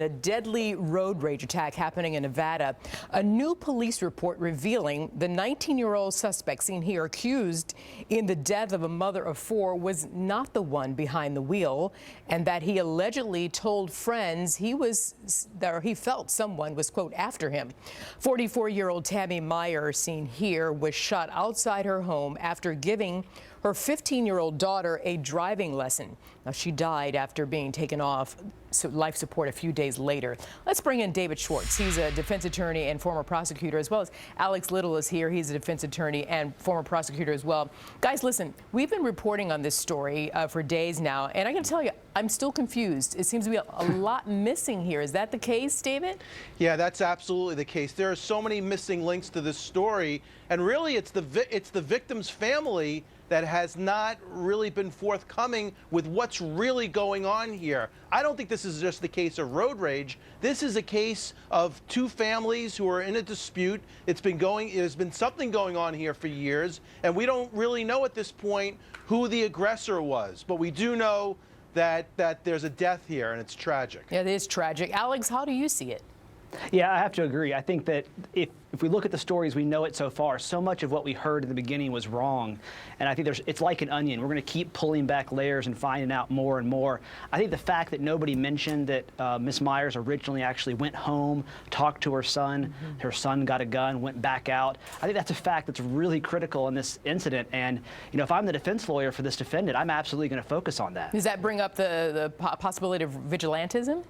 A deadly road rage attack happening in Nevada. A new police report revealing the 19-year-old suspect seen here accused in the death of a mother of four was not the one behind the wheel, and that he allegedly told friends he felt someone was, quote, after him. 44-year-old Tammy Meyer, seen here, was shot outside her home after giving her 15-year-old daughter a driving lesson. Now, she died after being taken off life support a few days later. Let's bring in David Schwartz. He's a defense attorney and former prosecutor, as well as Alex Little is here. He's a defense attorney and former prosecutor as well. Guys, listen, we've been reporting on this story for days now, and I can tell you, I'm still confused. It seems to be a lot missing here. Is that the case, David? Yeah, that's absolutely the case. There are so many missing links to this story, and really it's the victim's family that has not really been forthcoming with what's really going on here. I don't think this is just the case of road rage. This is a case of two families who are in a dispute. There's been something going on here for years, and we don't really know at this point who the aggressor was. But we do know that there's a death here, and it's tragic. Yeah, it is tragic. Alex, how do you see it? Yeah, I have to agree. I think that if we look at the stories we know it so far, so much of what we heard in the beginning was wrong. And I think it's like an onion. We're going to keep pulling back layers and finding out more and more. I think the fact that nobody mentioned that Miss Myers originally actually went home, talked to her son, her son got a gun, went back out. I think that's a fact that's really critical in this incident. And, you know, if I'm the defense lawyer for this defendant, I'm absolutely going to focus on that. Does that bring up the possibility of vigilantism?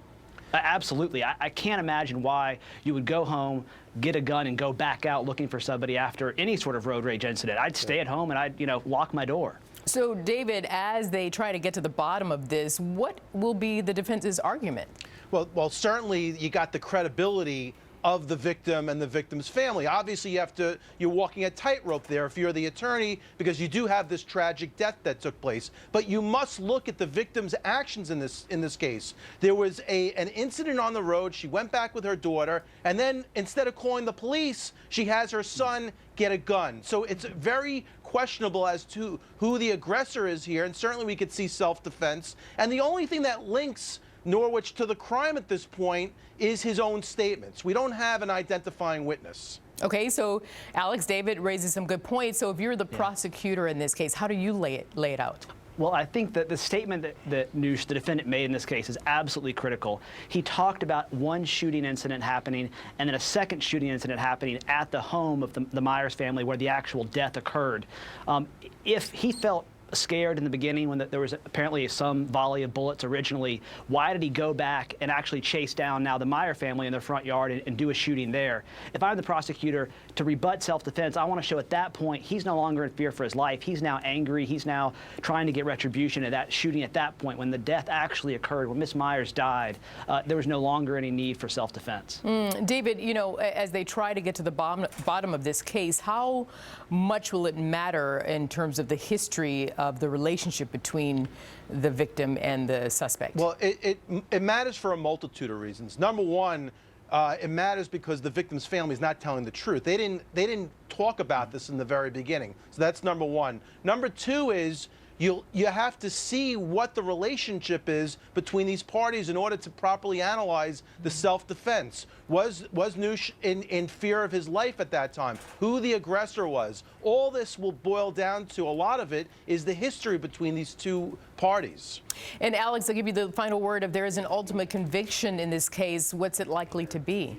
Absolutely. I can't imagine why you would go home, get a gun, and go back out looking for somebody after any sort of road rage incident. I'd stay at home and I'd, lock my door. So, David, as they try to get to the bottom of this, what will be the defense's argument? Well, certainly you got the credibility of the victim and the victim's family. Obviously, you're walking a tightrope there if you're the attorney, because you do have this tragic death that took place. But you must look at the victim's actions in this case. There was an incident on the road. She went back with her daughter, and then instead of calling the police, she has her son get a gun. So it's very questionable as to who the aggressor is here, and certainly we could see self-defense. And the only thing that links Norwich to the crime at this point is his own statements. We don't have an identifying witness. Okay, so Alex, David raises some good points. So if you're the prosecutor in this case, how do you lay it out? Well, I think that the statement that Noosh, the defendant, made in this case is absolutely critical. He talked about one shooting incident happening and then a second shooting incident happening at the home of the Myers family where the actual death occurred. If he felt scared in the beginning when there was apparently some volley of bullets originally, why did he go back and actually chase down now the Meyer family in their front yard and do a shooting there? If I'm the prosecutor, to rebut self-defense, I want to show at that point he's no longer in fear for his life. He's now angry. He's now trying to get retribution at that shooting at that point when the death actually occurred, when Miss Myers died. There was no longer any need for self-defense. David, as they try to get to the bottom of this case, how much will it matter in terms of the history of the relationship between the victim and the suspect? Well, it matters for a multitude of reasons. Number one, it matters because the victim's family is not telling the truth. They didn't talk about this in the very beginning. So that's number one. Number two is you have to see what the relationship is between these parties in order to properly analyze the self-defense. Was Noosh in fear of his life at that time? Who the aggressor was? All this will boil down to, a lot of it is the history between these two parties. And Alex, I'll give you the final word. If there is an ultimate conviction in this case, what's it likely to be?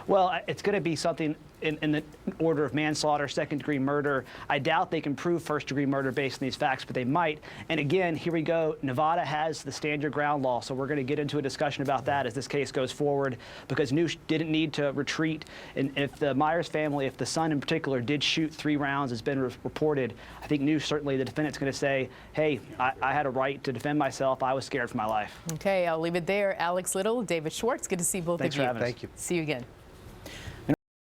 Well, it's going to be something in the order of manslaughter, second-degree murder. I doubt they can prove first-degree murder based on these facts, but they might. And again, here we go. Nevada has the stand your ground law, so we're going to get into a discussion about that as this case goes forward, because Noosh didn't need to retreat. And if the Myers family, if the son in particular, did shoot 3 rounds, as been reported, I think Noosh, certainly the defendant's going to say, hey, I had a right to defend myself. I was scared for my life. Okay, I'll leave it there. Alex Little, David Schwartz, good to see both of you. Thanks for having us. Thank you. See you again.